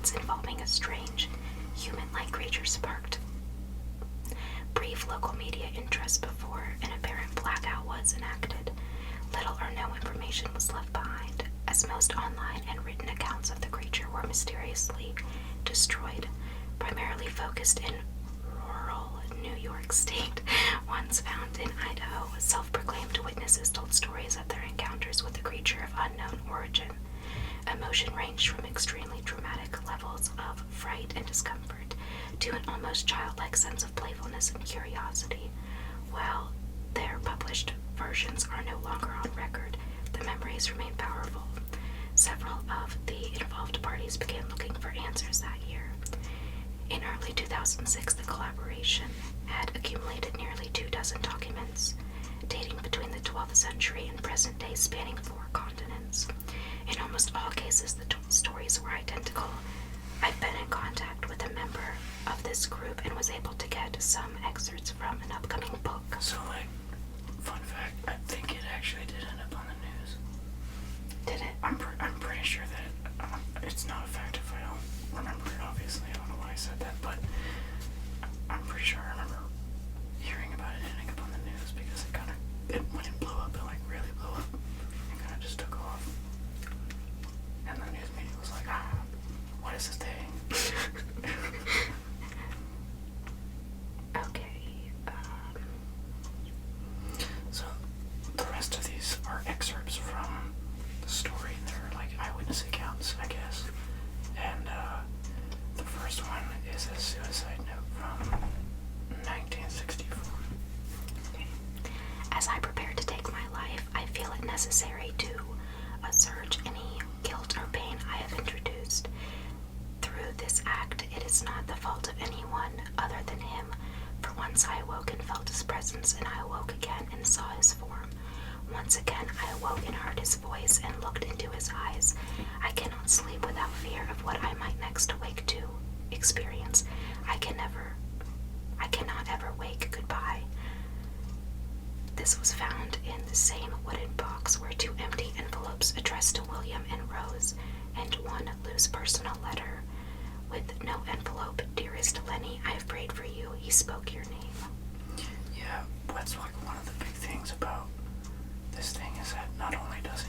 complaints involving a strange, human-like creature sparked brief local media interest before an apparent blackout was enacted. Little or no information was left behind, as most online and written accounts of the creature were mysteriously destroyed, primarily focused in rural New York State. Ones found in Idaho, self-proclaimed witnesses told stories of their encounters with the creature of unknown origin. Emotion ranged from extremely dramatic levels of fright and discomfort to an almost childlike sense of playfulness and curiosity. While their published versions are no longer on record, the memories remain powerful. Several of the involved parties began looking for answers that year. In early 2006, the collaboration had accumulated nearly 24 documents dating between the 12th century and present day, spanning 4 continents. In almost all cases, the stories were identical. I've been in contact with a member of this group and was able to get some excerpts from an upcoming book. So, fun fact, I think it actually did end up on the news. Did it? I'm pretty sure that it's not a fact if I don't remember it, obviously. I don't know why I said that, but I'm pretty sure I remember hearing about it ending up on the news because when it blew up, it really blew up. It kind of just took off. And the news media was like, what is this thing? Okay. So, the rest of these are excerpts from the story. They're eyewitness accounts, I guess. And the first one is a suicide note from 1964. Okay. As I prepare to take my life, I feel it necessary to assuage any guilt or pain I have introduced. Through this act, it is not the fault of anyone other than him, for once I awoke and felt his presence, and I awoke again and saw his form. Once again I awoke and heard his voice and looked into his eyes. I cannot sleep without fear of what I might next awake to experience. I cannot ever wake goodbye. This was found in the same wooden box were 2 empty envelopes addressed to William and Rose, and 1 loose personal letter with no envelope. Dearest Lenny, I have prayed for you. He spoke your name. Yeah, that's one of the big things about this thing is that not only does it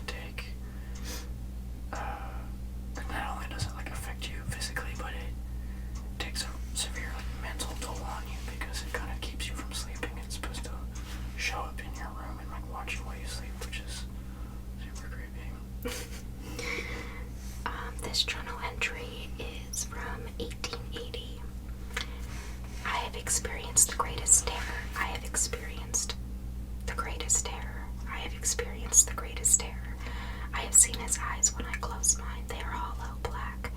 affect you physically, but it takes a severe mental toll on you because it kind of keeps you from sleeping. It's supposed to show up in your room and watch you while you sleep, which is super creepy. This journal entry is from 1880. I have experienced the greatest terror. I have experienced the greatest terror. I have experienced the greatest terror. I have seen his eyes when I close mine. They are hollow, black.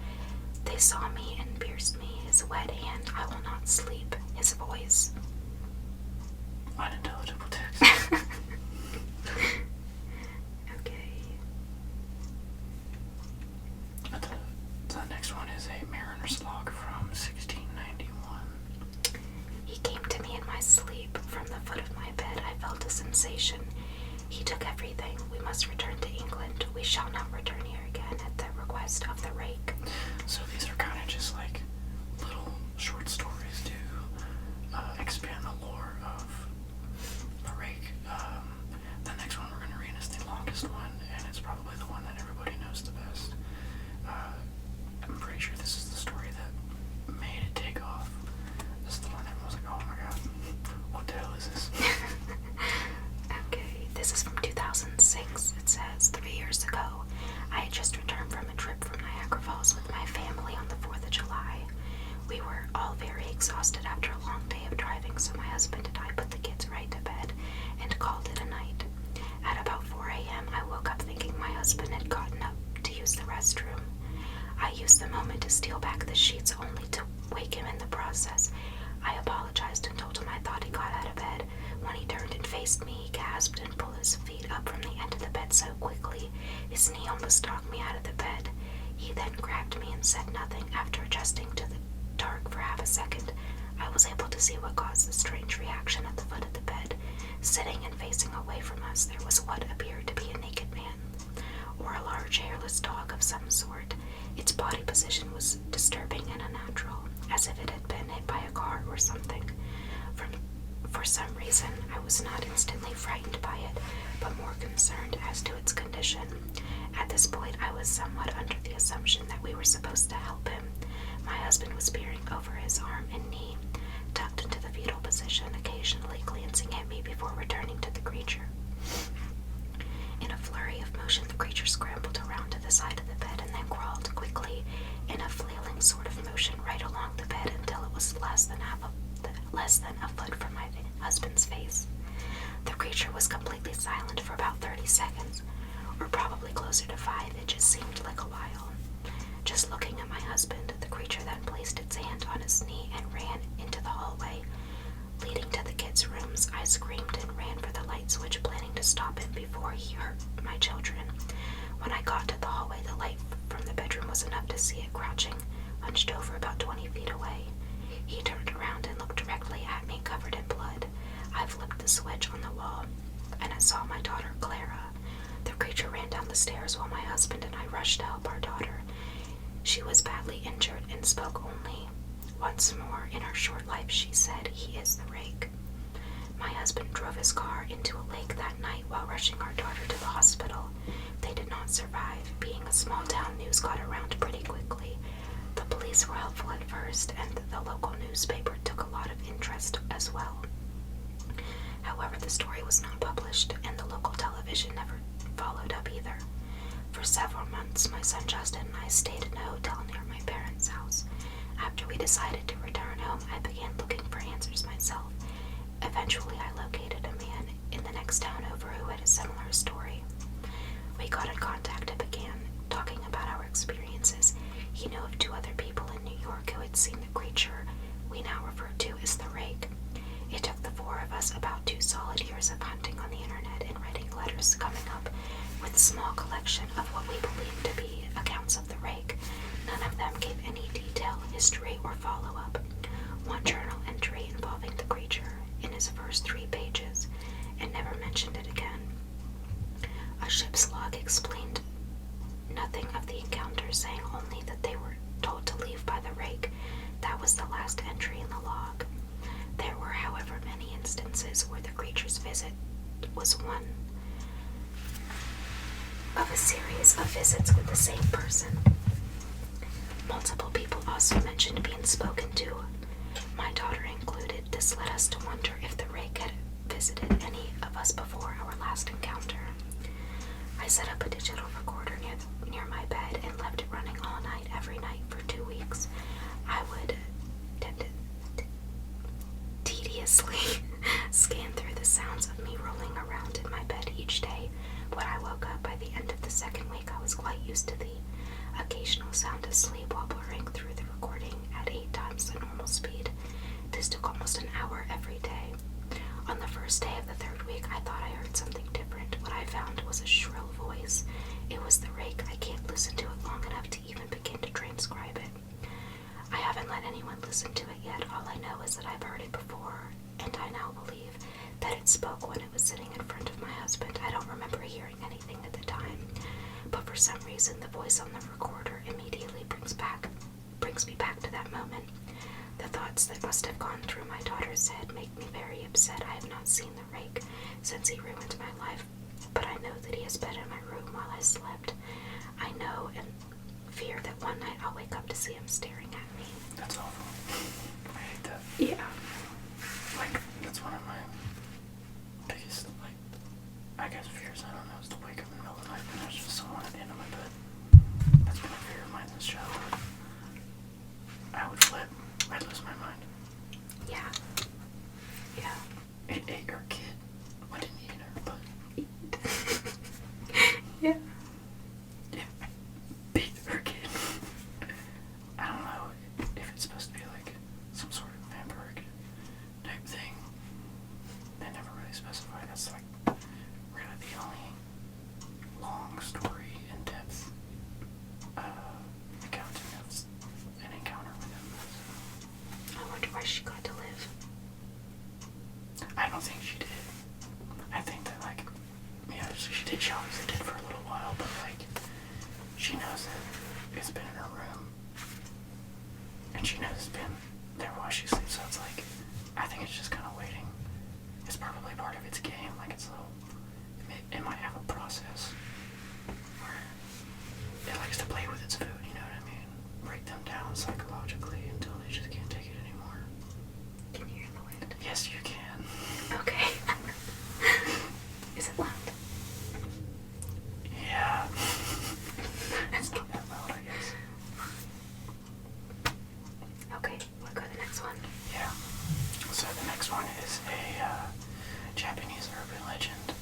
They saw me and pierced me. His wet hand, I will not sleep. His voice. Unintelligible text. Okay. The next one is a Mariner's Log from 1691. He came to me in my sleep. From the foot of my bed I felt a sensation. He took everything. We must return to England. We shall not return here again at the request of the rake. So these are kind of just little short stories to expand the lore of the rake. The next one we're going to read is the longest one, and it's probably the one that everybody knows the best. I'm pretty sure this is the story that made it take off. This is the one that was like, oh my god, what the hell is this? Okay, this is from 2006. It says, 3 years ago, I had just returned from a trip from Niagara Falls with my family on the 4th of July. We were all very exhausted after a long day of driving, so my husband and I put the kids right to bed and called it a night. At about 4 a.m., I woke up thinking my husband had gotten up to use the restroom. I used the moment to steal back the sheets only to wake him in the process. I apologized and told him I thought he got out of bed. When he turned and faced me, he gasped and pulled his feet up from the end of the bed so quickly, his knee almost knocked me out of the bed. He then grabbed me and said nothing. After adjusting to the dark for half a second, I was able to see what caused the strange reaction at the foot of the bed. Sitting and facing away from us, there was what appeared to be a naked man, or a large hairless dog of some sort. Its body position was disturbing and unnatural, as if it had been hit by a car or something. For some reason, I was not instantly frightened by it, but more concerned as to its condition. At this point, I was somewhat under the assumption that we were supposed to help him. My husband was peering over his arm and knee, tucked into the fetal position, occasionally glancing at me before returning to the creature. In a flurry of motion, the creature scrambled around to the side of the bed and then crawled quickly in a flailing sort of motion right along the bed until it was less than a foot from my husband's face. The creature was completely silent for about 30 seconds, or probably closer to 5. It just seemed like a while. Just looking at my husband, the creature then placed its hand on his knee and ran into the hallway leading to the kids' rooms. I screamed and ran for the light switch, planning to stop it before he hurt my children. When I got to the hallway, the light from the bedroom was enough to see it crouching, hunched over about 20 feet away. He turned around and looked directly at me, covered in blood. I flipped the switch on the wall, and I saw my daughter, Clara. The creature ran down the stairs while my husband and I rushed to help our daughter. She was badly injured and spoke only once more in her short life. She said, "He is the rake." My husband drove his car into a lake that night while rushing our daughter to the hospital. They did not survive. Being a small town, news got around pretty quickly. The police were helpful at first, and the local newspaper took a lot of interest as well. However, the story was not published, and the local television never followed up either. For several months, my son Justin and I stayed in a hotel near my parents' house. After we decided to return home, I began looking for answers myself. Eventually, I located a man in the next town over who had a similar story. We got in contact and began talking about our experiences. He knew of 2 other people in New York who had seen the creature we now refer to as the rake. It took the 4 of us about 2 solid years of hunting on the internet and writing letters, coming up with a small collection of what we believed to be accounts of the rake. None of them gave any detail, history, or follow-up. One journal entry involving the creature in his first 3 pages, and never mentioned it again. A ship's log explained nothing of the encounter, saying only that they were told to leave by the rake. That was the last entry in the log. There were, however, many instances where the creature's visit was one of a series of visits with the same person. Multiple people also mentioned being spoken to, my daughter included. This led us to wonder if the rake had visited any of us before our last encounter. I set up a digital recorder near my bed and left it running all night, every night for 2 weeks. I would tediously scan through the sounds of me rolling around in my bed each day. When I woke up by the end of the 2nd week, I was quite used to the occasional sound of sleep while blurring through the recording at 8 times the normal speed. This took almost an hour every day. On the first day of the 3rd week, I thought I heard something different. What I found was a shrill voice. It was the rake. I can't listen to it long enough to even begin to transcribe it. I haven't let anyone listen to it yet. All I know is that I've heard it before, and I now believe that it spoke when it was sitting in front of my husband. I don't remember hearing anything at the time, but for some reason the voice on the recorder immediately brings me back to that moment. The thoughts that must have gone through my daughter's head make me very upset. I have not seen the rake since he ruined my life, but I know that he has been in my room while I slept. I know and fear that one night I'll wake up to see him staring at me. That's awful. I hate that. Yeah. Like, that's one of my biggest, I guess fears, I don't know, is to wake up in the middle of the night and there's just someone at the end of my bed. That's been a fear of mine since childhood. I would flip. I'd lose my mind. Yeah. Yeah. It ate her kid. Well, didn't eat her, but... Yeah. Yeah. Beat her kid. I don't know if it's supposed to be like some sort of vampiric type thing. They never really specify. That's like really the only long story, in-depth accounting of an encounter with him. I wonder where she got to live. I don't think she did. I think that she did. She obviously did for a little while, but she knows that it's been in her its game, like its little, it might have a process where it likes to play with its food, you know what I mean? Break them down psychologically until they just can't take it anymore. Can you hear the wind? Yes, you can. Okay. Is it loud? Yeah. It's not that loud, I guess. Okay, we'll go to the next one. Yeah. So the next one is a Japanese urban legend,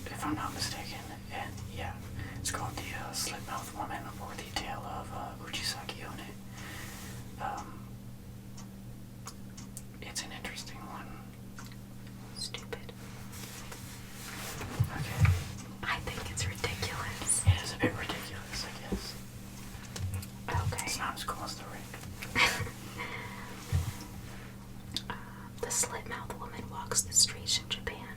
if I'm not mistaken. And yeah, it's called the Slit-Mouthed Woman, or the Tale of Uchisaki One. It's an interesting one. Stupid. Okay. I think it's ridiculous. It is a bit ridiculous, I guess. Okay. It's not as cool as the ring. The slit-mouthed woman walks the streets of Japan,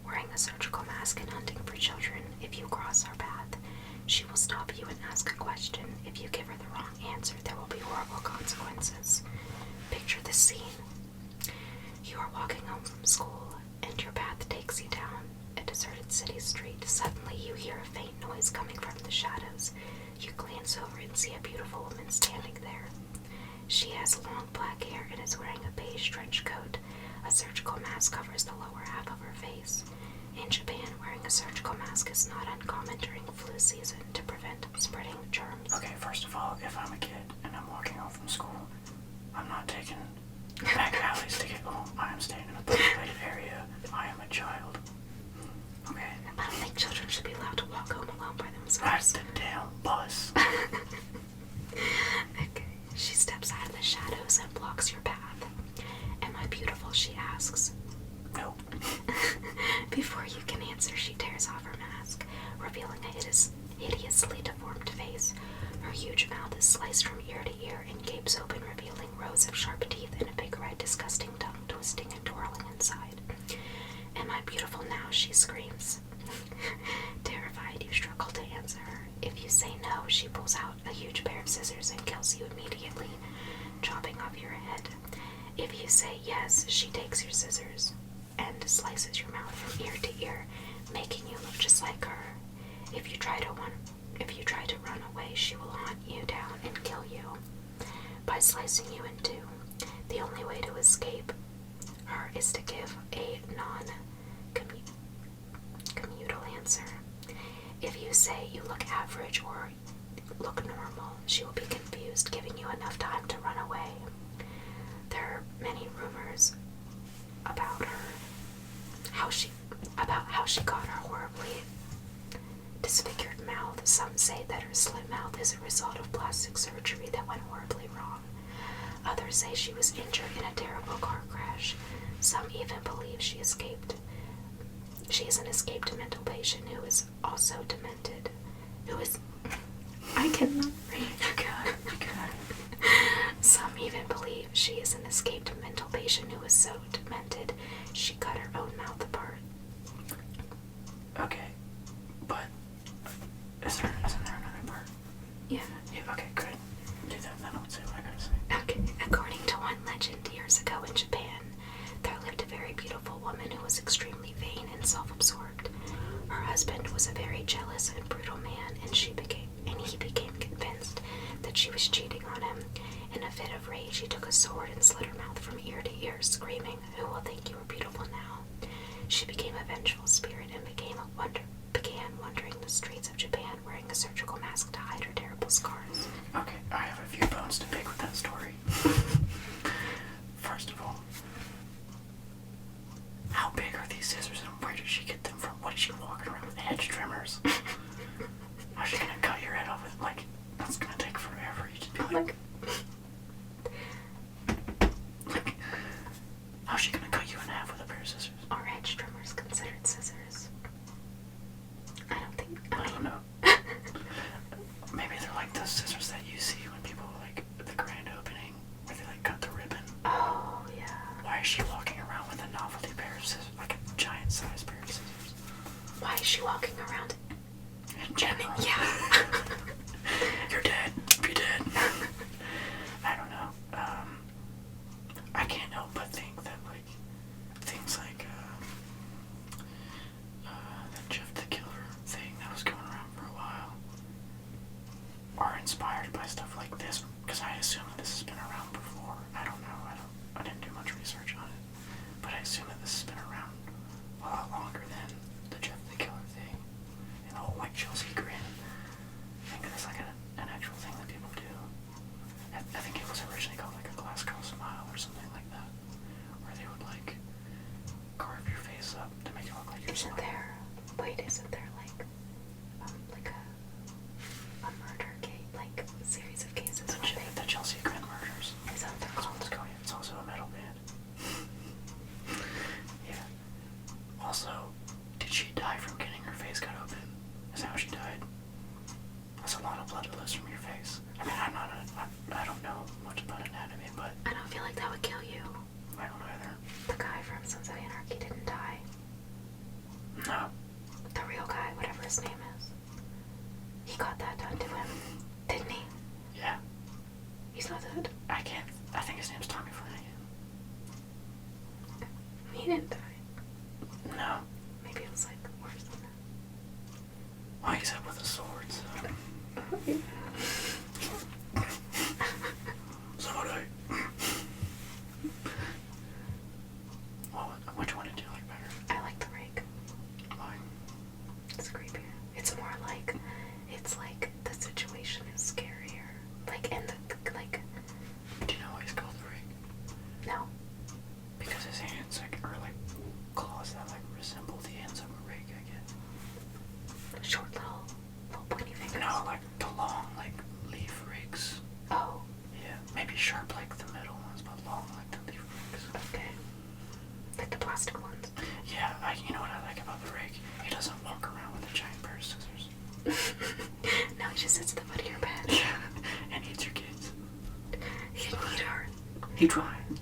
wearing a surgical mask and hunting for children. If you cross her path, she will stop you and ask a question. If you give her the wrong answer, there will be horrible consequences. Picture the scene. You are walking home from school, and your path takes you down a deserted city street. Suddenly, you hear a faint noise coming from the shadows. You glance over and see a beautiful woman standing there. She has long black hair and is wearing a beige trench coat. A surgical mask covers the lower half of her face. In Japan, wearing a surgical mask is not uncommon during flu season to prevent spreading germs. Okay, first of all, if I'm a kid and I'm walking home from school, I'm not taking back alleys to get home. I am staying in a populated area. I am a child. Okay? I don't think children should be allowed to walk home alone by That's themselves. the damn bus. Okay. She steps out of the shadows and blocks your path. Am I beautiful? She asks. Nope. Before you can answer, she tears off her mask, revealing a hideously deformed face. Her huge mouth is sliced from ear to ear and gapes open, revealing rows of sharp teeth and a big red, disgusting tongue twisting and twirling inside. Am I beautiful now? She screams. Terrified, you struggle to answer her. If you say no, she pulls out a huge pair of scissors and kills you immediately, chopping off your head. If you say yes, she takes your scissors and slices your mouth from ear to ear, making you look just like her. If you try to run away, she will hunt you down and kill you by slicing you in two. The only way to escape her is to give a non-commutal answer. If you say you look average or look normal, she will be confused, giving you enough time to run away. There are many rumors about how she got her horribly disfigured mouth. Some say that her slit mouth is a result of plastic surgery that went horribly wrong. Others say she was injured in a terrible car crash. Some even believe she is an escaped mental patient who is also demented. I cannot read. You got it. Some even believe she is an escaped mental patient who is so demented she cut her own mouth apart. Okay, but isn't there another part? Yeah. Okay, good. Do that, then I'll say what I gotta say. Okay. According to one legend, years ago in Japan, there lived a very beautiful woman who was extremely vain and self-absorbed. Her husband was a very jealous and brutal man, and he became convinced that she was cheating on him. In a fit of rage, he took a sword and slit her mouth from ear to ear, screaming, "Who will think you are beautiful now?" She became a vengeful spirit and began wandering the streets of Japan wearing a surgical mask to hide her terrible scars. Okay, I have a few bones to pick with that story. First of all, how big are these scissors and where did she get them from? What is she walking around with hedge trimmers? How's she gonna cut your head off with, like, that's gonna take forever. You just be like, how's she gonna cut you in half with a pair of scissors? Are edge trimmers considered scissors? I don't know. Maybe they're like those scissors that you see when people, like, at the grand opening, where they, like, cut the ribbon. Oh, yeah. Why is she walking around with a novelty pair of scissors, like a giant size pair of scissors? Why is she walking around? In general. Yeah. You're dead. Be dead. I don't know. I can't help but think that, like, things like He didn't die. No. Maybe it was like worse than that. Well, he's up with a sword, so. So would I. Well, which one did you like better? I like the rake. Why? It's creepier. It's more like, it's like the situation is scarier. Like, and the, like, Do you know why he's called the rake? no. Because his hands, like, are like claws that, like, resemble the ends of a rake, I guess. Short little pointy fingers. No, like the long, like, leaf rakes. Oh, Yeah, maybe sharp like the middle ones, but long like the leaf rakes. okay. Like the plastic ones. Yeah, you know what I like about the rake? He doesn't walk around with a giant pair of scissors. No, he just sits at the foot of your bed. Yeah, and eats your kids. He can eat her. He tried.